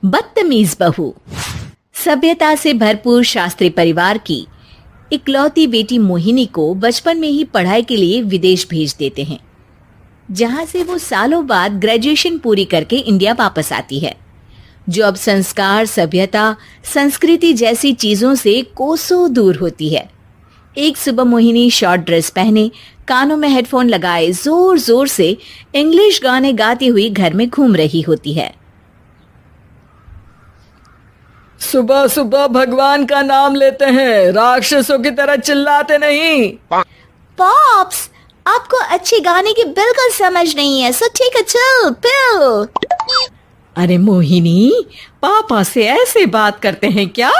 बदतमीज बहू। सभ्यता से भरपूर शास्त्री परिवार की इकलौती बेटी मोहिनी को बचपन में ही पढ़ाई के लिए विदेश भेज देते हैं, जहां से वो सालों बाद ग्रेजुएशन पूरी करके इंडिया वापस आती है, जो अब संस्कार, सभ्यता, संस्कृति जैसी चीजों से कोसों दूर होती है। एक सुबह मोहिनी शॉर्ट ड्रेस पहने, कानों में हेडफोन लगाए जोर जोर से इंग्लिश गाने गाती हुई घर में घूम रही होती है। सुबह सुबह भगवान का नाम लेते हैं, राक्षसों की तरह चिल्लाते नहीं। पॉप्स, आपको अच्छे गाने की बिल्कुल समझ नहीं है, सो ठीक है, चिल पिल। अरे मोहिनी, पापा से ऐसे बात करते हैं क्या?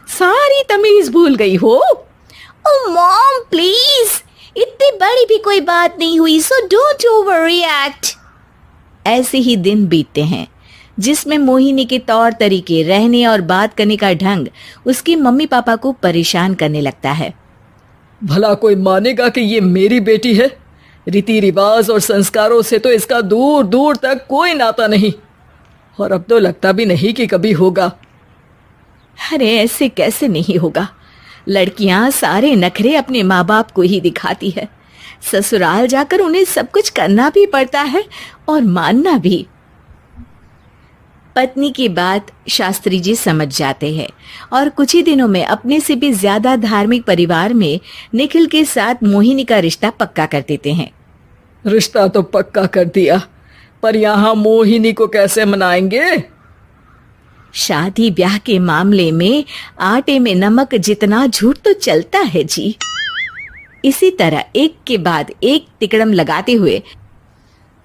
सारी तमीज भूल गई हो। ओह मॉम प्लीज, इतनी बड़ी भी कोई बात नहीं हुई, सो डोंट ओवर रिएक्ट। ऐसे ही दिन बीतते हैं जिसमें मोहिनी के तौर तरीके, रहने और बात करने का ढंग उसकी मम्मी पापा को परेशान करने लगता है। भला कोई मानेगा कि ये मेरी बेटी है? रीति रिवाज और संस्कारों से तो इसका दूर दूर तक कोई नाता नहीं, और अब तो लगता भी नहीं कि कभी होगा। अरे ऐसे कैसे नहीं होगा? लड़कियां सारे नखरे अपने माँ बाप को ही दिखाती है। ससुराल जाकर उन्हें सब कुछ करना भी पड़ता है और मानना भी। पत्नी की बात शास्त्री जी समझ जाते हैं और कुछ ही दिनों में अपने से भी ज्यादा धार्मिक परिवार में निखिल के साथ मोहिनी का रिश्ता पक्का कर देते हैं। रिश्ता तो पक्का कर दिया, पर यहाँ मोहिनी को कैसे मनाएंगे? शादी ब्याह के मामले में आटे में नमक जितना झूठ तो चलता है जी। इसी तरह एक के बाद एक तिकड़म लगाते हुए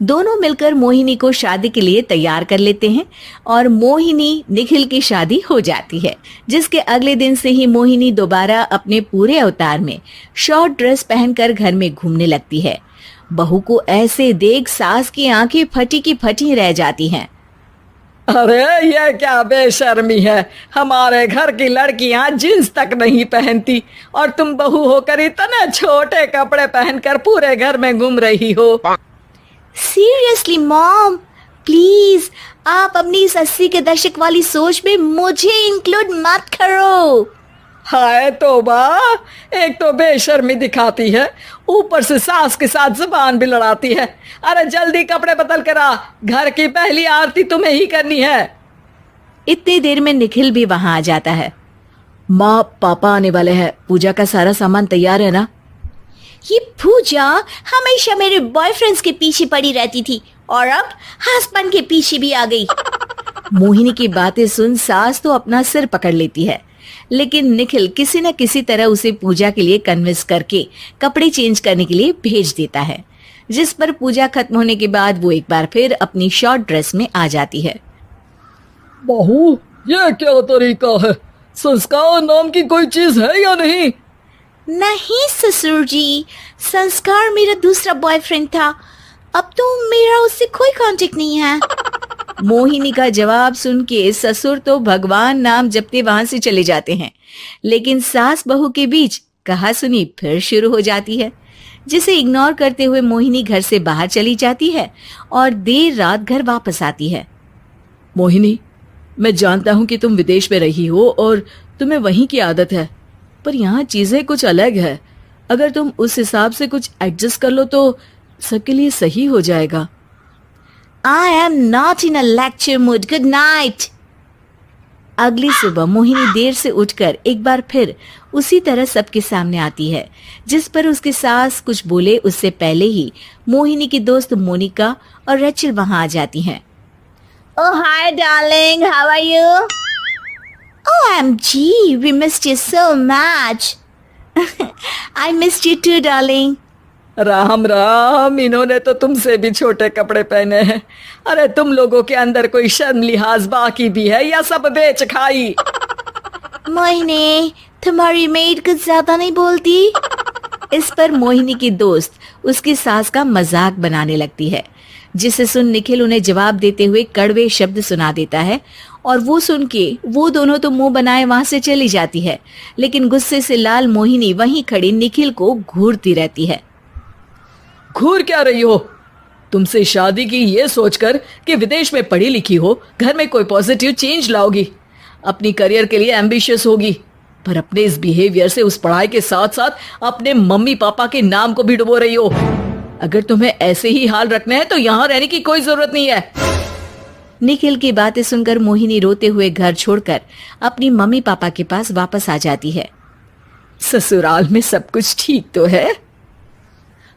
दोनों मिलकर मोहिनी को शादी के लिए तैयार कर लेते हैं और मोहिनी निखिल की शादी हो जाती है, जिसके अगले दिन से ही मोहिनी दोबारा अपने पूरे अवतार में शॉर्ट ड्रेस पहनकर घर में घूमने लगती है। बहू को ऐसे देख सास की आंखें फटी की फटी रह जाती हैं। अरे ये क्या बेशर्मी है, हमारे घर की लड़कियां जींस तक नहीं पहनती और तुम बहू होकर इतने छोटे कपड़े पहनकर पूरे घर में घूम रही हो। सीरियसली मॉम, प्लीज आप अपनी इस 80 के दशक वाली सोच में मुझे इंक्लूड मत करो। हाय तौबा, एक तो बेशर्मी दिखाती है, ऊपर से सास के साथ जुबान भी लड़ाती है। अरे जल्दी कपड़े बदल कर आ, घर की पहली आरती तुम्हें ही करनी है। इतनी देर में निखिल भी वहां आ जाता है। माँ पापा आने वाले हैं, पूजा का सारा सामान तैयार है ना? ये पूजा हमेशा मेरे बॉयफ्रेंड्स के पीछे पड़ी रहती थी और अब हस्बैंड के पीछे भी आ गई। मोहिनी की बातें सुन सास तो अपना सिर पकड़ लेती है, लेकिन निखिल किसी न किसी तरह उसे पूजा के लिए कन्विंस करके कपड़े चेंज करने के लिए भेज देता है, जिस पर पूजा खत्म होने के बाद वो एक बार फिर अपनी शॉर्ट ड्रेस में आ जाती है। बहू, ये क्या तरीका है? संस्कार नाम की कोई चीज है या नहीं? नहीं ससुर जी, संस्कार मेरा दूसरा बॉयफ्रेंड था, अब तो मेरा उससे कोई कांटेक्ट नहीं है। मोहिनी का जवाब सुन के ससुर तो भगवान नाम जपते वहां से चले जाते हैं, लेकिन सास बहू के बीच कहासुनी फिर शुरू हो जाती है, जिसे इग्नोर करते हुए मोहिनी घर से बाहर चली जाती है और देर रात घर वापस आती है। मोहिनी, मैं जानता हूँ कि तुम विदेश में रही हो और तुम्हें वहीं की आदत है, पर यहाँ चीजें कुछ अलग है। अगर तुम उस हिसाब से कुछ एडजस्ट कर लो तो सबके लिए सही हो जाएगा। I am not in a lecture mood. Good night. अगली सुबह मोहिनी देर से उठकर एक बार फिर उसी तरह सबके सामने आती है, जिस पर उसके सास कुछ बोले उससे पहले ही मोहिनी की दोस्त मोनिका और रेचल वहां आ जाती हैं। Oh hi darling, how are you? OMG, we missed you so much. I missed you too darling. Ram Ram, इन्होंने तो तुमसे भी छोटे कपड़े पहने हैं। अरे तुम लोगों के अंदर कोई शर्म लिहाज बाकी भी है या सब बेच खाई? मोहिनी, तुम्हारी मेड कुछ ज्यादा नहीं बोलती? इस पर मोहिनी की दोस्त उसकी सास का मजाक बनाने लगती है, जिसे सुन निखिल उन्हें जवाब देते हुए कड़वे शब्द सुना देता है और वो सुन के वो दोनों तो मुंह बनाए वहां से चली जाती है, लेकिन गुस्से से लाल मोहिनी वहीं खड़ी निखिल को घूरती रहती है। घूर क्या रही हो? तुमसे शादी की ये सोचकर कि विदेश में पढ़ी लिखी हो, घर में कोई पॉजिटिव चेंज लाओगी, अपनी करियर के लिए एम्बिशियस होगी, पर अपने इस बिहेवियर से उस पढ़ाई के साथ साथ अपने मम्मी पापा के नाम को भी डुबो रही हो। अगर तुम्हें ऐसे ही हाल रखना है तो यहाँ रहने की कोई जरूरत नहीं है। निखिल की बातें सुनकर मोहिनी रोते हुए घर छोड़कर अपनी मम्मी पापा के पास वापस आ जाती है। ससुराल में सब कुछ ठीक तो है?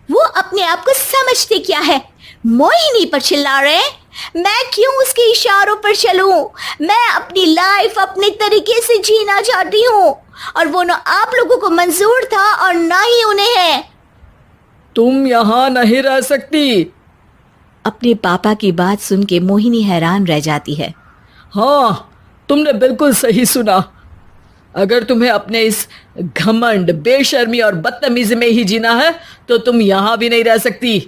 वो अपने आप को समझते क्या है? मोहिनी पर चिल्ला रहे हैं। मैं क्यों उसके इशारों पर चलूं? मैं अपनी लाइफ अपने तरीके से जीना चाहती हूँ और वो ना आप लोगों को मंजूर था और ना ही उन्हें है। तुम यहाँ नहीं रह सकती। अपने पापा की बात सुन के मोहिनी हैरान रह जाती है। हाँ, तुमने बिल्कुल सही सुना। अगर तुम्हें अपने इस घमंड, बेशर्मी और बदतमीजी में ही जीना है तो तुम यहाँ भी नहीं रह सकती।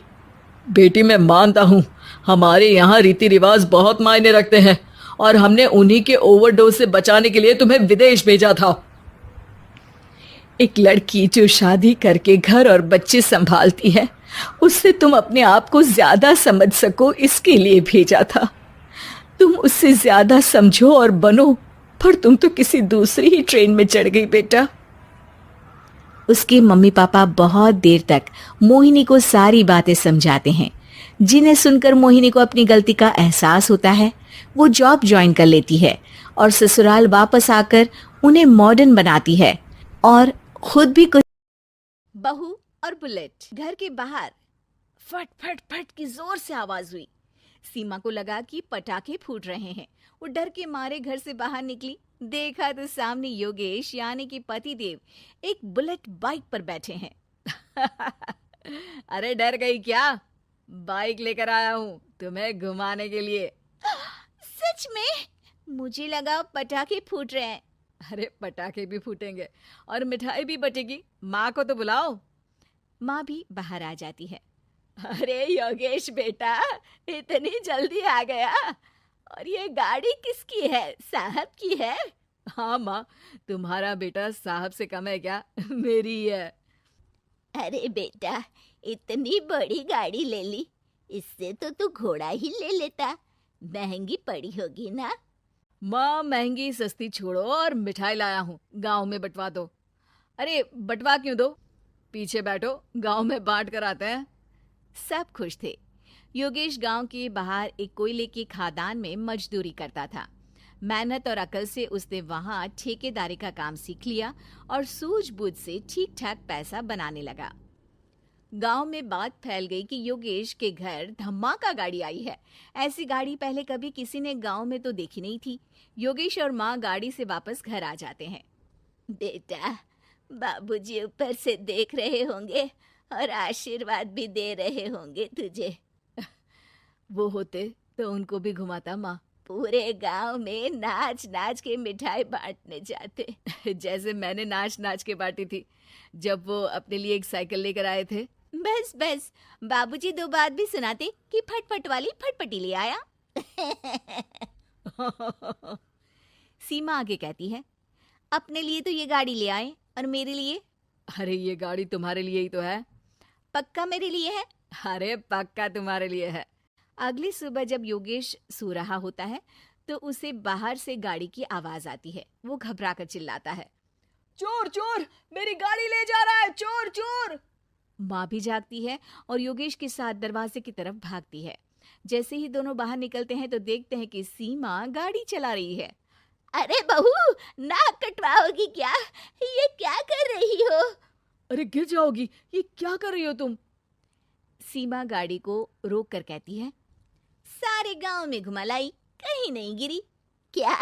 बेटी, मैं मानता हूँ हमारे यहाँ रीति रिवाज बहुत मायने रखते हैं और हमने उन्हीं के ओवरडोज से बचाने के लिए तुम्हें विदेश भेजा था। एक लड़की जो शादी करके घर और बच्चे संभालती है, उससे तुम अपने आप को ज्यादा समझ सको इसके लिए भेजा था। तुम उससे ज्यादा समझो और बनो, पर तुम तो किसी दूसरी ही ट्रेन में चढ़ गई बेटा। उसके मम्मी पापा बहुत देर तक मोहिनी को सारी बातें समझाते हैं, जिन्हें सुनकर मोहिनी को अपनी गलती का एहसास होता है। वो जॉब ज्वाइन कर लेती है और ससुराल वापस आकर उन्हें मॉडर्न बनाती है और खुद भी कुछ। बहू और बुलेट घर के बाहर फट फट फट की जोर से आवाज हुई। सीमा को लगा कि पटाखे फूट रहे हैं। वो डर के मारे घर से बाहर निकली। देखा तो सामने योगेश यानी कि पतिदेव एक बुलेट बाइक पर बैठे हैं। अरे डर गई क्या? बाइक लेकर आया हूँ तुम्हें घुमाने के लिए। सच में? मुझे लगा पटाखे फूट रहे हैं। अरे पटाखे भी फूटेंगे और मिठाई भी बटेगी। माँ को तो बुलाओ। माँ भी बाहर आ जाती है। अरे योगेश बेटा, इतनी जल्दी आ गया? और ये गाड़ी किसकी है? साहब की है? हाँ माँ, तुम्हारा बेटा साहब से कम है क्या? मेरी है। अरे बेटा, इतनी बड़ी गाड़ी ले ली, इससे तो तू घोड़ा ही ले लेता। महंगी पड़ी होगी ना? माँ, महंगी सस्ती छोड़ो और मिठाई लाया हूँ, गांव में बंटवा दो। अरे बंटवा क्यों दो, पीछे बैठो, गांव में बांट कर आते हैं। सब खुश थे। योगेश गांव के बाहर एक कोयले की खादान में मजदूरी करता था। मेहनत और अकल से उसने वहां ठेकेदारी का काम सीख लिया और सूझबूझ से ठीक ठाक पैसा बनाने लगा। गांव में बात फैल गई कि योगेश के घर धमाका गाड़ी आई है। ऐसी गाड़ी पहले कभी किसी ने गांव में तो देखी नहीं थी। योगेश और माँ गाड़ी से वापस घर आ जाते हैं। बेटा, बाबूजी ऊपर से देख रहे होंगे और आशीर्वाद भी दे रहे होंगे तुझे। वो होते तो उनको भी घुमाता माँ। पूरे गांव में नाच नाच के मिठाई बांटने जाते। जैसे मैंने नाच नाच के बांटी थी जब वो अपने लिए एक साइकिल लेकर आए थे। बस बस, बाबूजी दो बात भी सुनाते कि फटफट वाली फटफटी ले आया। सीमा आगे कहती है, अपने लिए तो ये गाड़ी ले आए और मेरे लिए? अरे ये गाड़ी तुम्हारे लिए ही तो है। पक्का मेरे लिए है? अरे पक्का तुम्हारे लिए है। अगली सुबह जब योगेश सो रहा होता है तो उसे बाहर से गाड़ी की आवाज आती है। वो घबराकर चिल्लाता है, चोर चोर, मेरी गाड़ी ले जा रहा है, चोर चोर। माँ भी जागती है और योगेश के साथ दरवाजे की तरफ भागती है। जैसे ही दोनों बाहर निकलते हैं तो देखते हैं कि सीमा गाड़ी चला रही है। अरे बहू, नाक कटवाओगी क्या? ये क्या कर रही हो? अरे गिर जाओगी, ये क्या कर रही हो तुम? सीमा गाड़ी को रोक कर कहती है, सारे गांव में घुमा लाई, कहीं नहीं गिरी। क्या?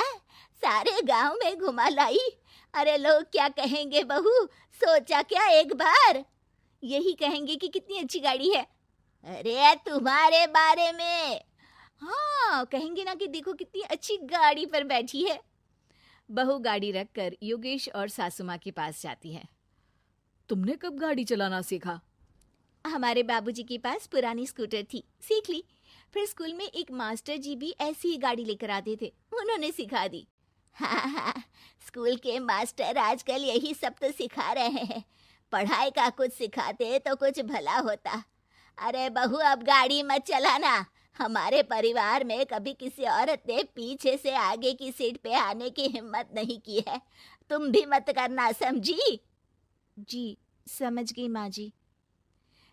सारे गांव में घुमा लाई? अरे लोग क्या कहेंगे बहू, सोचा क्या एक बार? यही कहेंगे कि कितनी अच्छी गाड़ी है। अरे तुम्हारे बारे में। हाँ, कहेंगे ना कि देखो कितनी अच्छी गाड़ी पर बैठी है। बहू गाड़ी रखकर योगेश और सासू माँ के पास जाती है। तुमने कब गाड़ी चलाना सीखा? हमारे बाबूजी के पास पुरानी स्कूटर थी, सीख ली। फिर स्कूल में एक मास्टर जी भी ऐसी ही गाड़ी लेकर आते थे, उन्होंने सिखा दी। हाँ, स्कूल के मास्टर आजकल यही सब तो सिखा रहे हैं। पढ़ाई का कुछ सिखाते तो कुछ भला होता। अरे बहू, अब गाड़ी मत चलाना। हमारे परिवार में कभी किसी औरत ने पीछे से आगे की सीट पे आने की हिम्मत नहीं की है। तुम भी मत करना, समझी? जी, समझ गई माँ जी।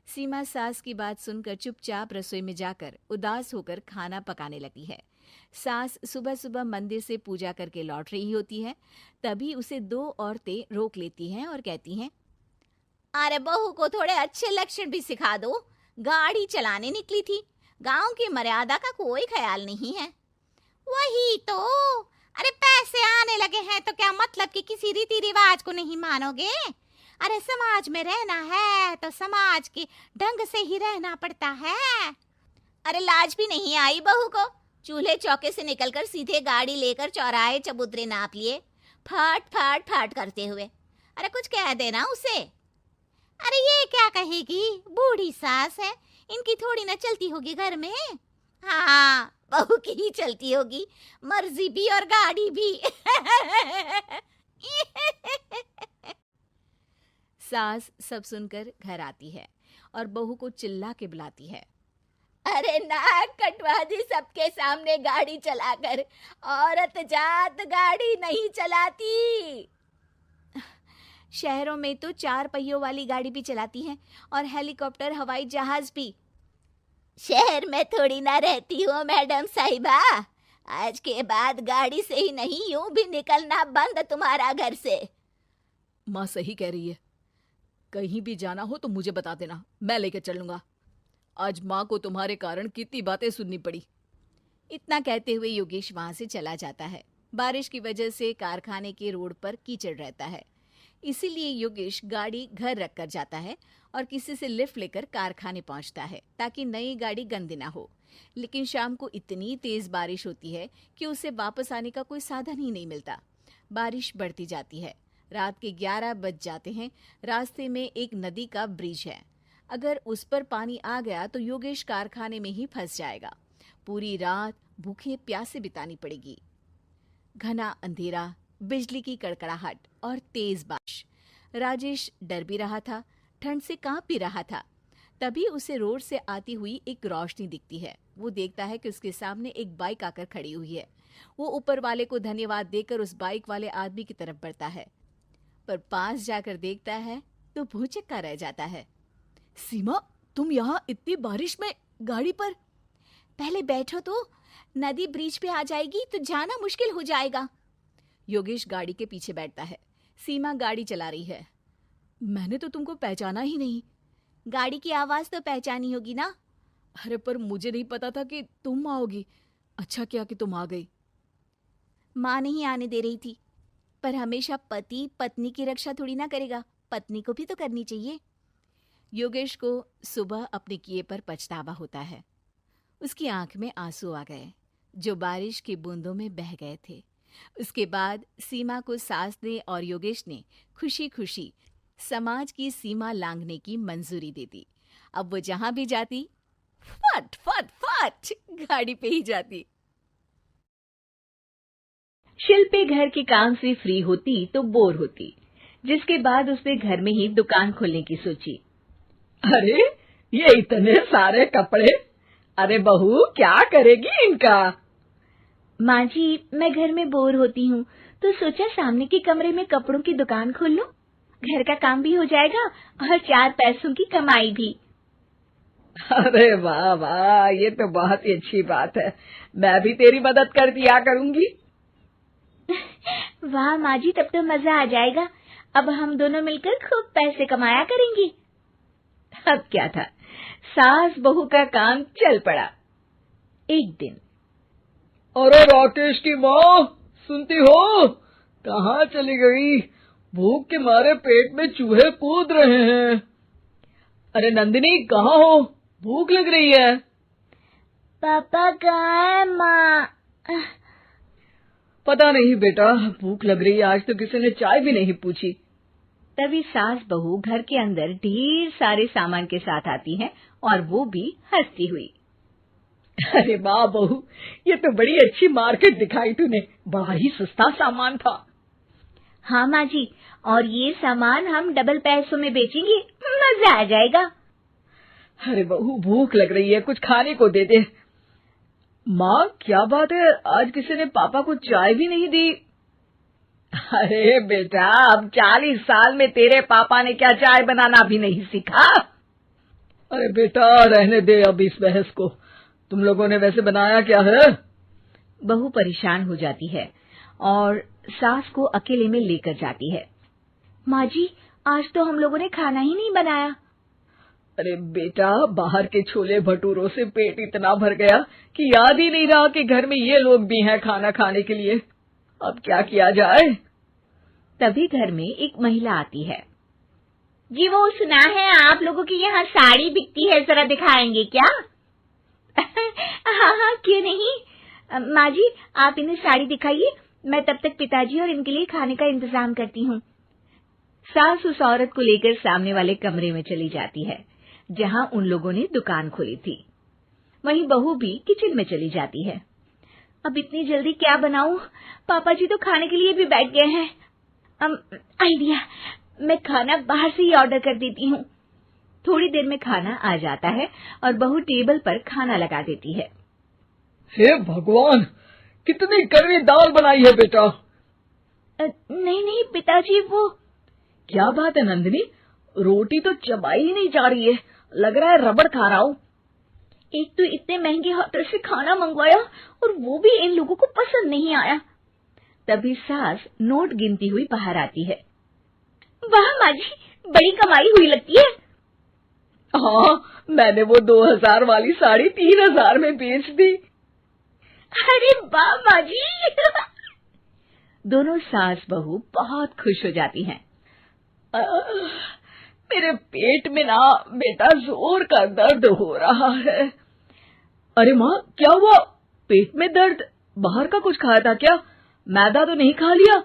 सीमा सास की बात सुनकर चुपचाप रसोई में जाकर उदास होकर खाना पकाने लगती है। सास सुबह सुबह मंदिर से पूजा करके लौट रही होती है, तभी उसे दो औरतें रोक लेती हैं और कहती हैं, अरे बहू को थोड़े अच्छे लक्षण भी सिखा दो। गाड़ी चलाने निकली थी, गांव की मर्यादा का कोई ख्याल नहीं है। वही तो। अरे पैसे आने लगे हैं तो क्या मतलब कि किसी रीति रिवाज को नहीं मानोगे? अरे समाज में रहना है तो समाज के ढंग से ही रहना पड़ता है। अरे लाज भी नहीं आई बहू को? चूल्हे चौके से निकलकर सीधे गाड़ी लेकर चौराहे चबूतरे नाप लिए, फट फट फट करते हुए। अरे कुछ कह देना उसे। अरे ये क्या कहेगी, बूढ़ी सास है, इनकी थोड़ी ना चलती होगी घर में। हाँ, बहू की ही चलती होगी, मर्जी भी और गाड़ी भी। सास सब सुनकर घर आती है और बहू को चिल्ला के बुलाती है, अरे नाक कटवा दी सबके सामने गाड़ी चलाकर। औरत जात गाड़ी नहीं चलाती। शहरों में तो 4 पहियों वाली गाड़ी भी चलाती हैं और हेलीकॉप्टर, हवाई जहाज भी। शहर में थोड़ी ना रहती हो मैडम साहिबा। आज के बाद गाड़ी से ही नहीं, यूं भी निकलना बंद तुम्हारा घर से। माँ सही कह रही है, कहीं भी जाना हो तो मुझे बता देना, मैं लेकर चलूंगा। आज माँ को तुम्हारे कारण कितनी बातें सुननी पड़ी। इतना कहते हुए योगेश वहां से चला जाता है। बारिश की वजह से कारखाने के रोड पर कीचड़ रहता है, इसीलिए योगेश गाड़ी घर रख कर जाता है और किसी से लिफ्ट लेकर कारखाने पहुंचता है ताकि नई गाड़ी गंदी ना हो। लेकिन शाम को इतनी तेज बारिश होती है कि उसे वापस आने का कोई साधन ही नहीं मिलता। बारिश बढ़ती जाती है, रात के 11 बज जाते हैं। रास्ते में एक नदी का ब्रिज है, अगर उस पर पानी आ गया तो योगेश कारखाने में ही फंस जाएगा। पूरी रात भूखे प्यासे बितानी पड़ेगी। घना अंधेरा, बिजली की कड़कड़ाहट और तेज बारिश। राजेश डर भी रहा था, ठंड से कांप भी रहा था। तभी उसे रोड से आती हुई एक रोशनी दिखती है। वो देखता है कि उसके सामने एक बाइक आकर खड़ी हुई है। वो ऊपर वाले को धन्यवाद देकर उस बाइक वाले आदमी की तरफ बढ़ता है, पर पास जाकर देखता है तो भौचक्का रह जाता है। सीमा, तुम यहाँ इतनी बारिश में गाड़ी पर? पहले बैठो तो, नदी ब्रिज पे आ जाएगी तो जाना मुश्किल हो जाएगा। योगेश गाड़ी के पीछे बैठता है। सीमा गाड़ी चला रही है। मैंने तो तुमको पहचाना ही नहीं। गाड़ी की आवाज तो पहचानी होगी ना। अरे पर मुझे नहीं पता था कि तुम आओगी। अच्छा किया कि तुम आ गई। माँ नहीं आने दे रही थी, पर हमेशा पति पत्नी की रक्षा थोड़ी ना करेगा, पत्नी को भी तो करनी चाहिए। योगेश को सुबह अपने किए पर पछतावा होता है। उसकी आंख में आंसू आ गए जो बारिश की बूंदों में बह गए थे। उसके बाद सीमा को सास ने और योगेश ने खुशी खुशी समाज की सीमा लांघने की मंजूरी दे दी। अब वो जहां भी जाती, फट फट फट गाड़ी पे ही जाती। शिल्पी घर के काम से फ्री होती तो बोर होती, जिसके बाद उसने घर में ही दुकान खोलने की सोची। अरे ये इतने सारे कपड़े, अरे बहू क्या करेगी इनका? माँ जी, मैं घर में बोर होती हूँ तो सोचा सामने के कमरे में कपड़ों की दुकान खोल लूं। घर का काम भी हो जाएगा और 4 पैसों की कमाई भी। अरे वाह वाह, ये तो बहुत ही अच्छी बात है। मैं भी तेरी मदद कर दिया करूंगी। वाह माँ जी, तब तो मजा आ जाएगा। अब हम दोनों मिलकर खूब पैसे कमाया करेंगे। अब क्या था, सास बहू का काम चल पड़ा। एक दिन, अरे राकेश की माँ, सुनती हो? कहाँ चली गई? भूख के मारे पेट में चूहे कूद रहे हैं। अरे नंदिनी, कहाँ हो? भूख लग रही है। पापा कहाँ है माँ? पता नहीं बेटा, भूख लग रही है। आज तो किसी ने चाय भी नहीं पूछी। तभी सास बहू घर के अंदर ढेर सारे सामान के साथ आती हैं और वो भी हंसती हुई। अरे वाह बहू, ये तो बड़ी अच्छी मार्केट दिखाई तूने। बड़ा ही सस्ता सामान था। हाँ माँ जी, और ये सामान हम डबल पैसों में बेचेंगे, मजा आ जाएगा। अरे बहू, भूख लग रही है, कुछ खाने को दे दे। माँ, क्या बात है, आज किसी ने पापा को चाय भी नहीं दी? अरे बेटा, अब 40 साल में तेरे पापा ने क्या चाय बनाना भी नहीं सीखा? अरे बेटा, रहने दे अब इस बहस को। तुम लोगों ने वैसे बनाया क्या है? बहू परेशान हो जाती है और सास को अकेले में लेकर जाती है। माँ जी, आज तो हम लोगों ने खाना ही नहीं बनाया। अरे बेटा, बाहर के छोले भटूरों से पेट इतना भर गया कि याद ही नहीं रहा कि घर में ये लोग भी हैं खाना खाने के लिए। अब क्या किया जाए? तभी घर में एक महिला आती है। जी, वो सुना है आप लोगों की यहाँ साड़ी बिकती है, जरा दिखाएंगे क्या? हाँ हाँ, क्यों नहीं। माँ जी, आप इन्हें साड़ी दिखाइए, मैं तब तक पिताजी और इनके लिए खाने का इंतजाम करती हूँ। सास उस औरत को लेकर सामने वाले कमरे में चली जाती है जहाँ उन लोगों ने दुकान खोली थी। वहीं बहू भी किचन में चली जाती है। अब इतनी जल्दी क्या बनाऊं? पापा जी तो खाने के लिए भी बैठ गए हैं। आइडिया, मैं खाना बाहर से ही ऑर्डर कर देती हूँ। थोड़ी देर में खाना आ जाता है और बहू टेबल पर खाना लगा देती है। हे भगवान, कितनी कड़वी दाल बनाई है बेटा। नहीं नहीं पिताजी, वो क्या बात है नंदिनी, रोटी तो चबाई ही नहीं जा रही है, लग रहा है रबड़ खा रहा हूँ। एक तो इतने महंगे होटल से खाना मंगवाया और वो भी इन लोगों को पसंद नहीं आया। तभी सास नोट गिनती हुई बाहर आती है। वाह माँ जी, बड़ी कमाई हुई लगती है। हाँ, मैंने वो 2000 वाली साड़ी 3000 में बेच दी। अरे वाह माँ जी। दोनों सास बहू बहुत खुश हो जाती हैं। मेरे पेट में ना बेटा जोर का दर्द हो रहा है। अरे माँ, क्या हुआ? पेट में दर्द? बाहर का कुछ खाया था क्या? मैदा तो नहीं खा लिया?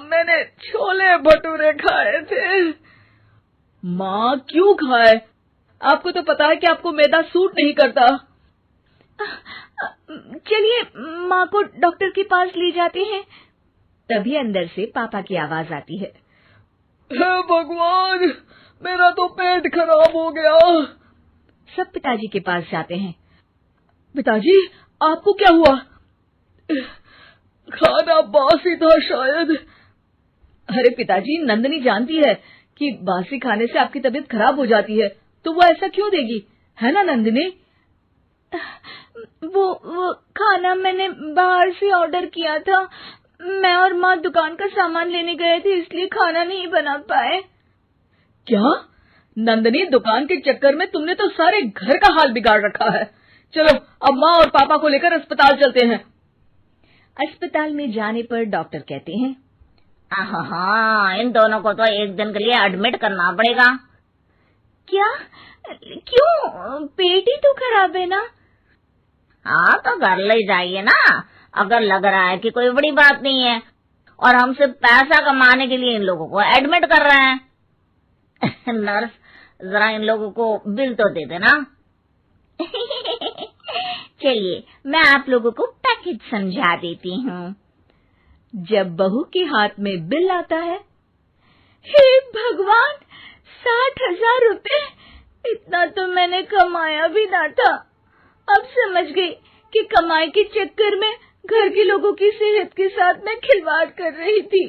मैंने छोले भटूरे खाए थे। माँ, क्यों खाए? आपको तो पता है कि आपको मैदा सूट नहीं करता। चलिए माँ को डॉक्टर के पास ले जाते हैं। तभी अंदर से पापा की आवाज आती है। हे भगवान, मेरा तो पेट खराब हो गया। सब पिताजी के पास जाते हैं। पिताजी, आपको क्या हुआ? खाना बासी था शायद। अरे पिताजी, नंदिनी जानती है कि बासी खाने से आपकी तबीयत खराब हो जाती है, तो वो ऐसा क्यों देगी, है ना नंदिनी? वो खाना मैंने बाहर से ऑर्डर किया था। मैं और माँ दुकान का सामान लेने गए थे, इसलिए खाना नहीं बना पाए। क्या नंदिनी, दुकान के चक्कर में तुमने तो सारे घर का हाल बिगाड़ रखा है। चलो अब माँ और पापा को लेकर अस्पताल चलते हैं। अस्पताल में जाने पर डॉक्टर कहते हैं, हाँ, इन दोनों को तो एक दिन के लिए एडमिट करना पड़ेगा। क्या? क्यों? पेट ही तो खराब है ना। हाँ, तो घर ले जाइए ना, अगर लग रहा है कि कोई बड़ी बात नहीं है और हम सिर्फ पैसा कमाने के लिए इन लोगों को एडमिट कर रहे हैं। नर्स, जरा इन लोगों को बिल तो दे देना। चलिए, मैं आप लोगों को पैकेज समझा देती हूँ। जब बहू के हाथ में बिल आता है, हे भगवान, 60,000 रुपए! इतना तो मैंने कमाया भी ना था। अब समझ गई कि कमाई के चक्कर में घर के लोगों की सेहत के साथ मैं खिलवाड़ कर रही थी।